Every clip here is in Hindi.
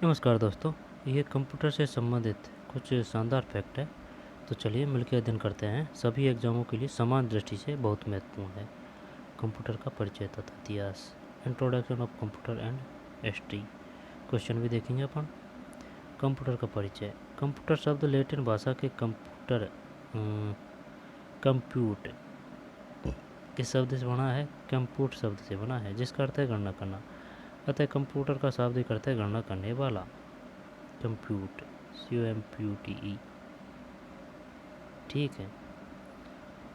नमस्कार दोस्तों। ये कंप्यूटर से संबंधित कुछ शानदार फैक्ट है। तो चलिए मिलकर अध्ययन करते हैं। सभी एग्जामों के लिए समान दृष्टि से बहुत महत्वपूर्ण है। कंप्यूटर का परिचय तथा इतिहास, introduction of computer and history. Question भी देखेंगे अपन। कंप्यूटर का परिचय। कंप्यूटर शब्द लैटिन भाषा के कंप्यूटर कंप्यूट किस शब्द से बना है? कंप्यूट शब्द से बना है, जिसका अर्थ है गणना करना। अतः कंप्यूटर का शाब्दिक अर्थ है गणना करने वाला। Compute, COMPUTE। ठीक है।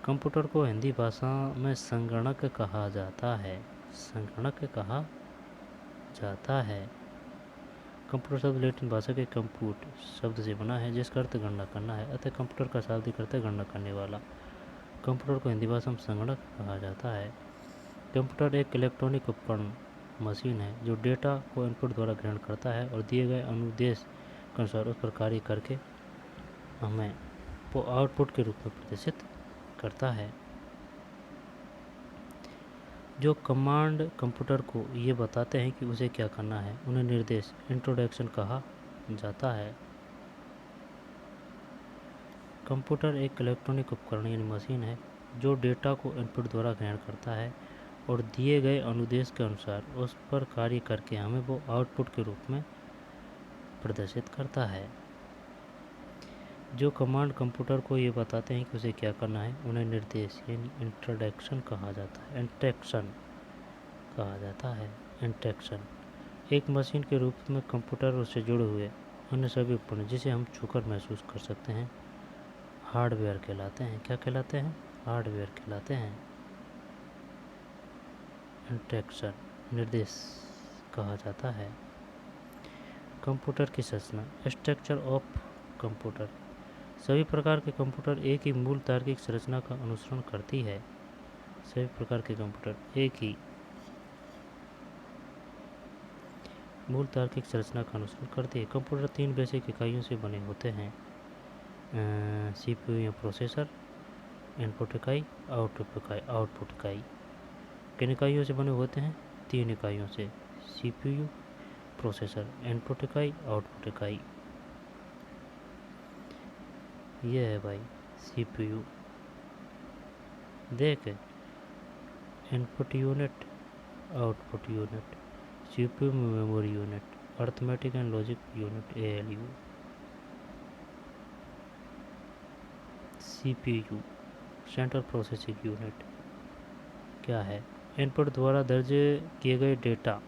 कंप्यूटर को हिंदी भाषा में संगणक कहा जाता है। संगणक कहा जाता है। कंप्यूटर शब्द लैटिन भाषा के कंप्यूट शब्द से बना है, जिसका अर्थ गणना करना है। अतः कंप्यूटर का शाब्दिक अर्थ है गणना करने वाला। कंप्यूटर को हिंदी भाषा में संगणक कहा जाता है। कंप्यूटर एक इलेक्ट्रॉनिक उपकरण मशीन है जो डेटा को इनपुट द्वारा ग्रहण करता है और दिए गए अनुदेश के अनुसार उस पर कार्य करके हमें आउटपुट के रूप में प्रदर्शित करता है। जो कमांड कंप्यूटर को ये बताते हैं कि उसे क्या करना है, उन्हें निर्देश इंट्रोडक्शन कहा जाता है। कंप्यूटर एक इलेक्ट्रॉनिक उपकरण यानी मशीन है जो डेटा को इनपुट द्वारा ग्रहण करता है और दिए गए अनुदेश के अनुसार उस पर कार्य करके हमें वो आउटपुट के रूप में प्रदर्शित करता है। जो कमांड कंप्यूटर को ये बताते हैं कि उसे क्या करना है, उन्हें निर्देश यानी इंस्ट्रक्शन कहा जाता है। इंस्ट्रक्शन कहा जाता है। इंस्ट्रक्शन एक मशीन के रूप में कंप्यूटर उससे जुड़े हुए अन्य सभी उपकरण जिसे हम छूकर महसूस कर सकते हैं हार्डवेयर कहलाते हैं। क्या कहलाते हैं? हार्डवेयर कहलाते हैं। इंस्ट्रक्शन निर्देश कहा जाता है। कंप्यूटर की संरचना, स्ट्रक्चर ऑफ कंप्यूटर। सभी प्रकार के कंप्यूटर एक ही मूल तार्किक संरचना का अनुसरण करती है। सभी प्रकार के कंप्यूटर एक ही मूल तार्किक संरचना का अनुसरण करती है। कंप्यूटर 3 बेसिक इकाइयों से बने होते हैं। CPU या प्रोसेसर, इनपुट इकाई, आउटपुट इकाई। किन इकाइयों से बने होते हैं? 3 इकाइयों से। CPU, प्रोसेसर, इनपुट इकाई, आउटपुट इकाई। ये है भाई CPU। देख, input unit, output unit, CPU memory unit, arithmetic and logic unit ALU। CPU central processing unit क्या है? इनपुट द्वारा दर्ज किए गए डेटा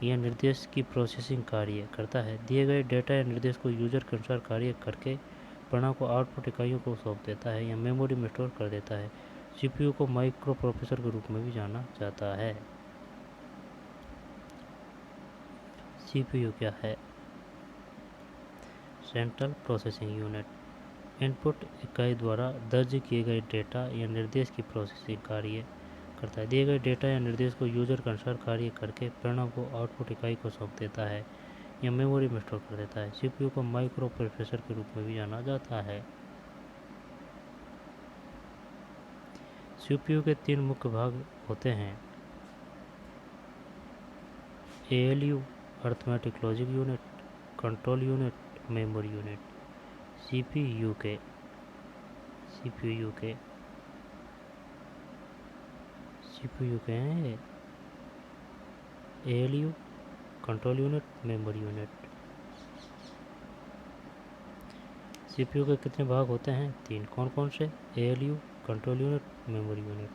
या निर्देश की प्रोसेसिंग कार्य करता है। दिए गए डेटा या निर्देश को यूजर के अनुसार कार्य करके परिणाम को आउटपुट इकाइयों को सौंप देता है या मेमोरी में स्टोर कर देता है। CPU को माइक्रो प्रोसेसर के रूप में भी जाना जाता है। CPU क्या है? सेंट्रल प्रोसेसिंग यूनिट इनपुट इकाई द्वारा दर्ज किए गए डेटा या निर्देश की प्रोसेसिंग कार्य करता है। दिए गए डेटा या निर्देश को यूजर के अनुसार कार्य करके परिणाम को आउटपुट इकाई को सौंप देता है या मेमोरी में स्टोर कर देता है। CPU को माइक्रो प्रोसेसर के रूप में भी जाना जाता है। CPU के 3 मुख्य भाग होते हैं। ALU arithmetic logic unit, control unit, memory unit. CPU के हैं ALU, control unit, memory unit. CPU के कितने भाग होते हैं? 3। कौन कौन से? ALU, control unit, memory unit.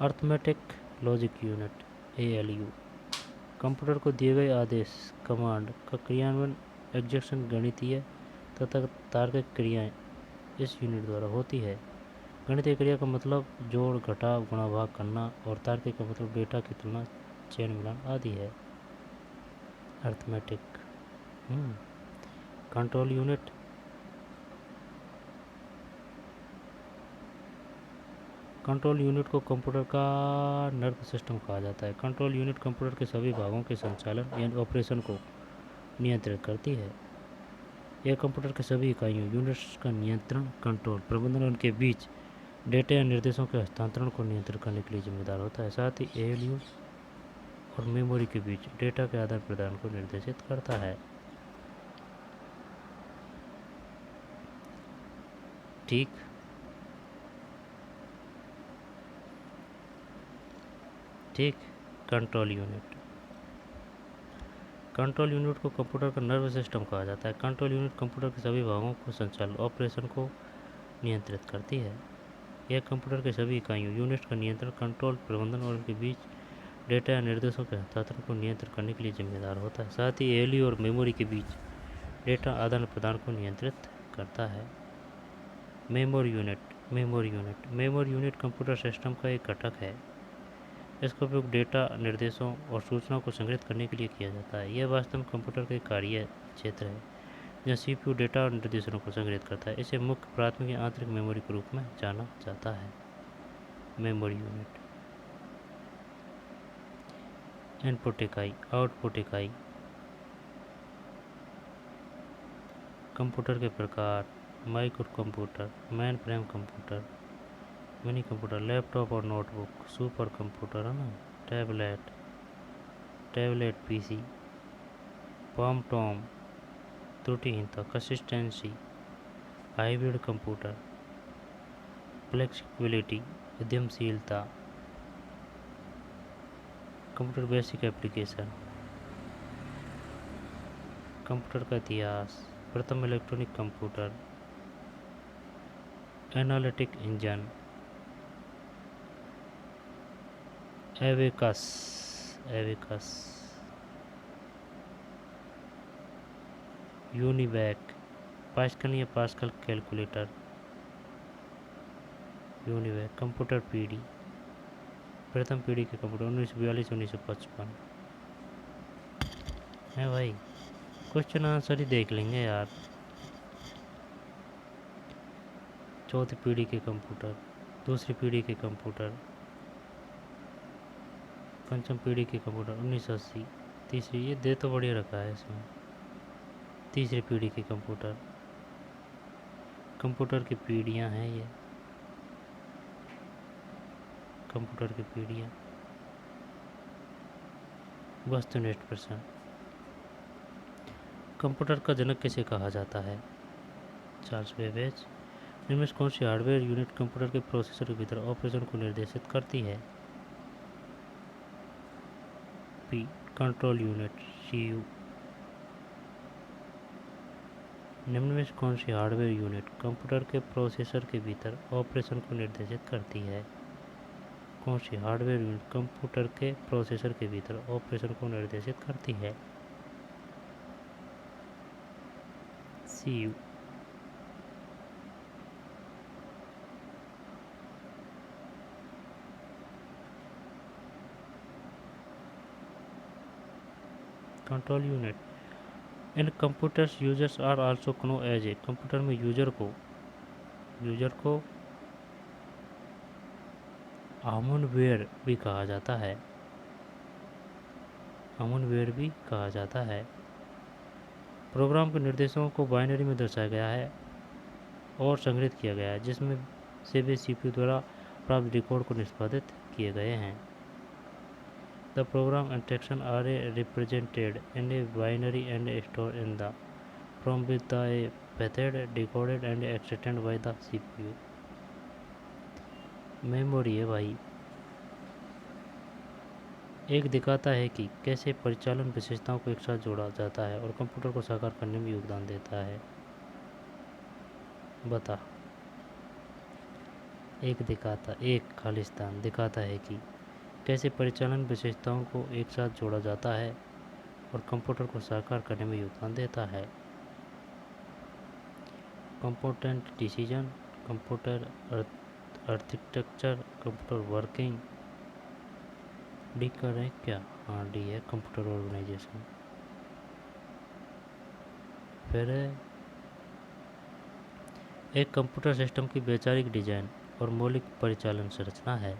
Arithmetic logic unit ALU computer को दिए गए आदेश कमांड का क्रियान्वयन एग्जीक्यूशन गणितीय तथा तार्किक क्रियाएं इस यूनिट द्वारा होती है। गणितीय क्रिया का मतलब जोड़, घटाव, गुणा, भाग करना और तार्किक का मतलब डेटा की तुलना, चयन, मिलान आदि है। Arithmetic. Control unit control unit को कंप्यूटर का नर्व सिस्टम कहा जाता है। कंट्रोल यूनिट कंप्यूटर के सभी भागों के संचालन यानी ऑपरेशन को नियंत्रित करती है। यह कंप्यूटर के सभी इकाइयों यूनिट्स का नियंत्रण, कंट्रोल, प्रबंधन और उनके बीच डेटा या निर्देशों के हस्तांतरण को नियंत्रित करने के लिए जिम्मेदार होता है। साथ ही ALU और मेमोरी के बीच डेटा के आदान प्रदान को निर्देशित करता है। ठीक। Control unit. कंट्रोल यूनिट को कंप्यूटर का नर्वस सिस्टम कहा जाता है। कंट्रोल यूनिट कंप्यूटर के सभी भागों को संचालन ऑपरेशन को नियंत्रित करती है। यह कंप्यूटर के सभी इकाइयों यूनिट का नियंत्रण, कंट्रोल, प्रबंधन और उनके बीच डेटा या निर्देशों के हस्तांतरण को नियंत्रित करने के लिए जिम्मेदार होता है। साथ ही एएलयू और मेमोरी के बीच डेटा आदान प्रदान को नियंत्रित करता है। मेमोरी यूनिट कंप्यूटर सिस्टम का एक घटक है। इसका उपयोग डेटा, निर्देशों और सूचनाओं को संग्रहित करने के लिए किया जाता है। यह वास्तव में कंप्यूटर का एक कार्य क्षेत्र है जहाँ सीपीयू डेटा और निर्देशों को संग्रहित करता है। इसे मुख्य, प्राथमिक या आंतरिक मेमोरी के रूप में जाना जाता है। Memory unit. इनपुट इकाई, आउटपुट इकाई। कंप्यूटर के प्रकार: microcomputer, mainframe computer, minicomputer, laptop और नोटबुक, सुपर कंप्यूटर है ना, टैबलेट पीसी, पॉम टॉम, त्रुटिहीनता, कंसिस्टेंसी, हाइब्रिड कंप्यूटर, फ्लेक्सिबिलिटी, उद्यमशीलता। Computer basic application. कंप्यूटर का इतिहास: प्रथम electronic computer, analytic engine, abacus, UNIVAC, Pascal या पास्कल कैलकुलेटर, यूनिवैक। कंप्यूटर पीढ़ी: प्रथम पीढ़ी के कंप्यूटर 1942-1955 है भाई। क्वेश्चन आंसर ही देख लेंगे यार। चौथी पीढ़ी के कंप्यूटर, दूसरी पीढ़ी के कंप्यूटर, पंचम पीढ़ी के कंप्यूटर 1980, तीसरी, ये दे तो बढ़िया रखा है इसमें, तीसरी पीढ़ी के कंप्यूटर। कंप्यूटर की पीढ़ियाँ हैं ये, कंप्यूटर की पीढ़ियाँ। वस्तुनिष्ठ प्रश्न: कंप्यूटर का जनक किसे कहा जाता है? Charles Babbage. इनमें से कौन सी हार्डवेयर यूनिट कंप्यूटर के प्रोसेसर के भीतर ऑपरेशन को निर्देशित करती है? P, control unit, CU. निम्न में से कौन सी हार्डवेयर यूनिट कंप्यूटर के प्रोसेसर के भीतर ऑपरेशन को निर्देशित करती है? कौन सी हार्डवेयर यूनिट कंप्यूटर के प्रोसेसर के भीतर ऑपरेशन को निर्देशित करती है? CU. Control unit. In computers users are also know as A. Computer में यूजर को हार्डवेयर भी कहा जाता है। प्रोग्राम के निर्देशों को बाइनरी में दर्शाया गया है और संग्रहित किया गया है, जिसमें से वे सीपीयू द्वारा प्राप्त डिकोड को निष्पादित किए गए हैं। The program instructions are represented in a binary and stored in the PROM with the method decoded and extended by the CPU. Memory है भाई। एक दिखाता है कि कैसे परिचालन विशेषताओं को एक साथ जोड़ा जाता है और कंप्यूटर को साकार करने में योगदान देता है। बता। एक खालिस्तान दिखाता है कि कैसे परिचालन विशेषताओं को एक साथ जोड़ा जाता है और कंप्यूटर को साकार करने में योगदान देता है। Component decision, computer architecture, computer working. D कर रहे हैं क्या? हाँ, डी है कंप्यूटर ऑर्गेनाइजेशन। फिर एक कंप्यूटर सिस्टम की वैचारिक डिजाइन और मौलिक परिचालन संरचना है।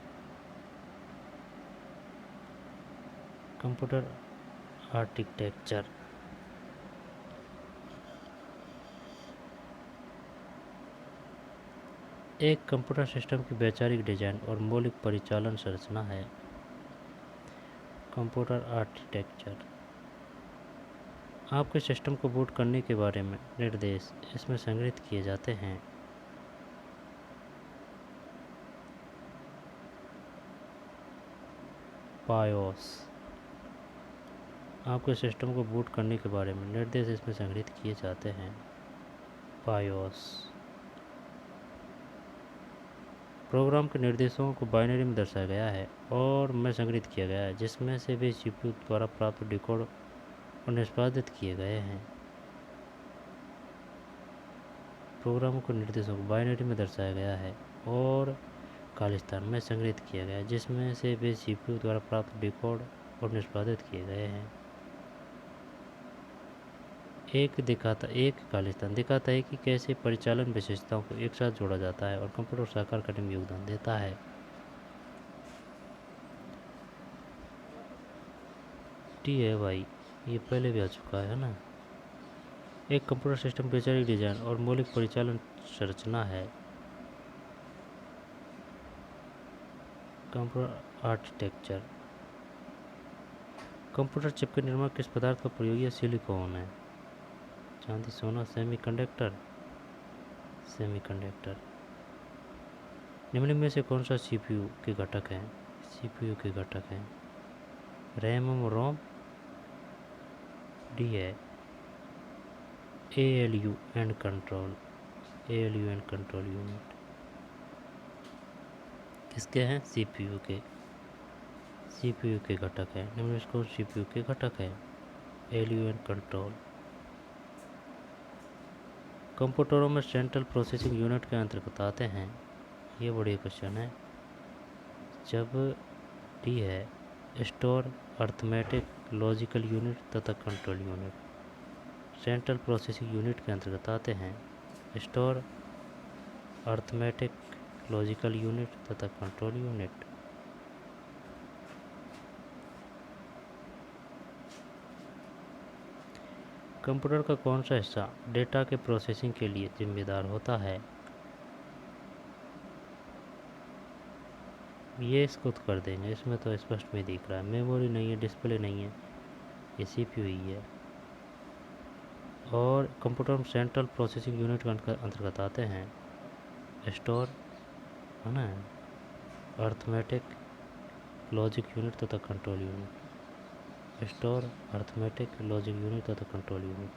Computer architecture. एक कंप्यूटर सिस्टम की वैचारिक डिजाइन और मौलिक परिचालन संरचना है। Computer architecture. आपके सिस्टम को बूट करने के बारे में निर्देश इसमें संग्रहित किए जाते हैं। बायोस। आपके सिस्टम को बूट करने के बारे में निर्देश इसमें संग्रहित किए जाते हैं। बायोस। प्रोग्राम के निर्देशों को बाइनरी में दर्शाया गया है और में संग्रहित किया गया है, जिसमें से वे सीपीयू द्वारा प्राप्त डिकोड और निष्पादित किए गए हैं। प्रोग्रामों के निर्देशों को बाइनरी में दर्शाया गया है और खालिस्तान में संग्रहित किया गया है, जिसमें से वे सीपीयू द्वारा प्राप्त डिकोड और निष्पादित किए गए हैं। एक खालिस्तान दिखाता है कि कैसे परिचालन विशेषताओं को एक साथ जोड़ा जाता है और कंप्यूटर साकार करने में योगदान देता है। टी है भाई, ये पहले भी आ चुका है ना। एक कंप्यूटर सिस्टम वैचारिक डिजाइन और मौलिक परिचालन संरचना है। Computer architecture. कंप्यूटर चिप के निर्माण किस पदार्थ का प्रयोग या सिलिकॉन है? चांदी, सोना, सेमीकंडक्टर। सेमीकंडक्टर। निम्न में से कौन सा सीपीयू के घटक हैं? सीपीयू के घटक हैं रैम और रोम। डी है ALU and control. ALU and control unit किसके हैं? सीपीयू के। सीपीयू के घटक हैं। निम्न में से कौन सीपीयू के घटक हैं? ALU and control. कंप्यूटरों में सेंट्रल प्रोसेसिंग यूनिट के अंतर्गत आते हैं। ये बड़ी क्वेश्चन है। जब डी है स्टोर, अर्थमेटिक, लॉजिकल यूनिट तथा control unit. Central processing unit के अंतर्गत आते हैं स्टोर, अर्थमेटिक, लॉजिकल यूनिट तथा कंट्रोल यूनिट। कंप्यूटर का कौन सा हिस्सा डेटा के प्रोसेसिंग के लिए जिम्मेदार होता है? ये इसको तो कर देंगे, इसमें तो स्पष्ट में दिख रहा है। मेमोरी नहीं है, डिस्प्ले नहीं है, ये सीपीयू ही है। और कंप्यूटर में सेंट्रल प्रोसेसिंग यूनिट के अंतर्गत आते हैं स्टोर, है ना, अर्थमेटिक, लॉजिक यूनिट तथा control unit. Store, arithmetic, logic unit तथा कंट्रोल यूनिट।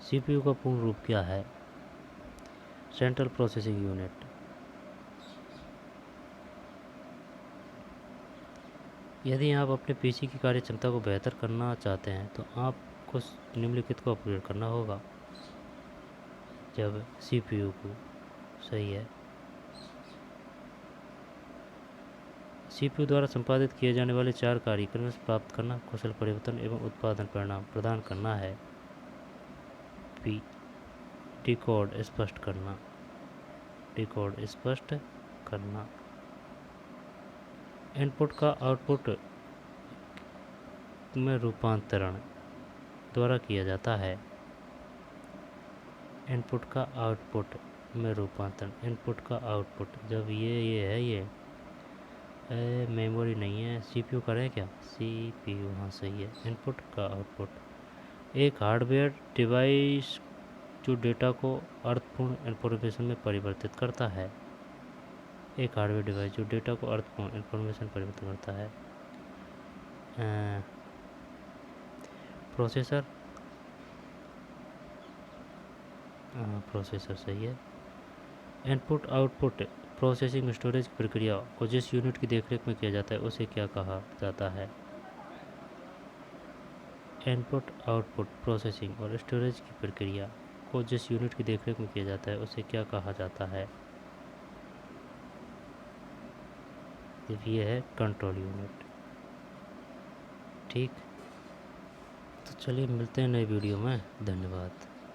सीपीयू का पूर्ण रूप क्या है? Central processing unit. यदि आप अपने पीसी की कार्य क्षमता को बेहतर करना चाहते हैं तो आपको निम्नलिखित को अपग्रेड करना होगा। जब सीपीयू को, सही है। सीपीयू द्वारा संपादित किए जाने वाले 4 कार्य क्रम प्राप्त करना, कुशल परिवर्तन एवं उत्पादन परिणाम प्रदान करना है। पी, डिकोड स्पष्ट करना। डिकोड स्पष्ट करना। इनपुट का आउटपुट में रूपांतरण द्वारा किया जाता है। इनपुट का आउटपुट में रूपांतरण। इनपुट का आउटपुट जब ये है, ये मेमोरी नहीं है, सीपीयू करें क्या? सीपीयू, हाँ सही है। इनपुट का आउटपुट एक हार्डवेयर डिवाइस जो डेटा को अर्थपूर्ण इन्फॉर्मेशन में परिवर्तित करता है। एक हार्डवेयर डिवाइस जो डेटा को अर्थपूर्ण इन्फॉर्मेशन परिवर्तित करता है। प्रोसेसर। प्रोसेसर सही है। इनपुट आउटपुट प्रोसेसिंग स्टोरेज की प्रक्रिया को जिस यूनिट की देखरेख में किया जाता है उसे क्या कहा जाता है? इनपुट आउटपुट प्रोसेसिंग और स्टोरेज की प्रक्रिया को जिस यूनिट की देखरेख में किया जाता है उसे क्या कहा जाता है? ये है कंट्रोल यूनिट। ठीक, तो चलिए मिलते हैं नए वीडियो में। धन्यवाद।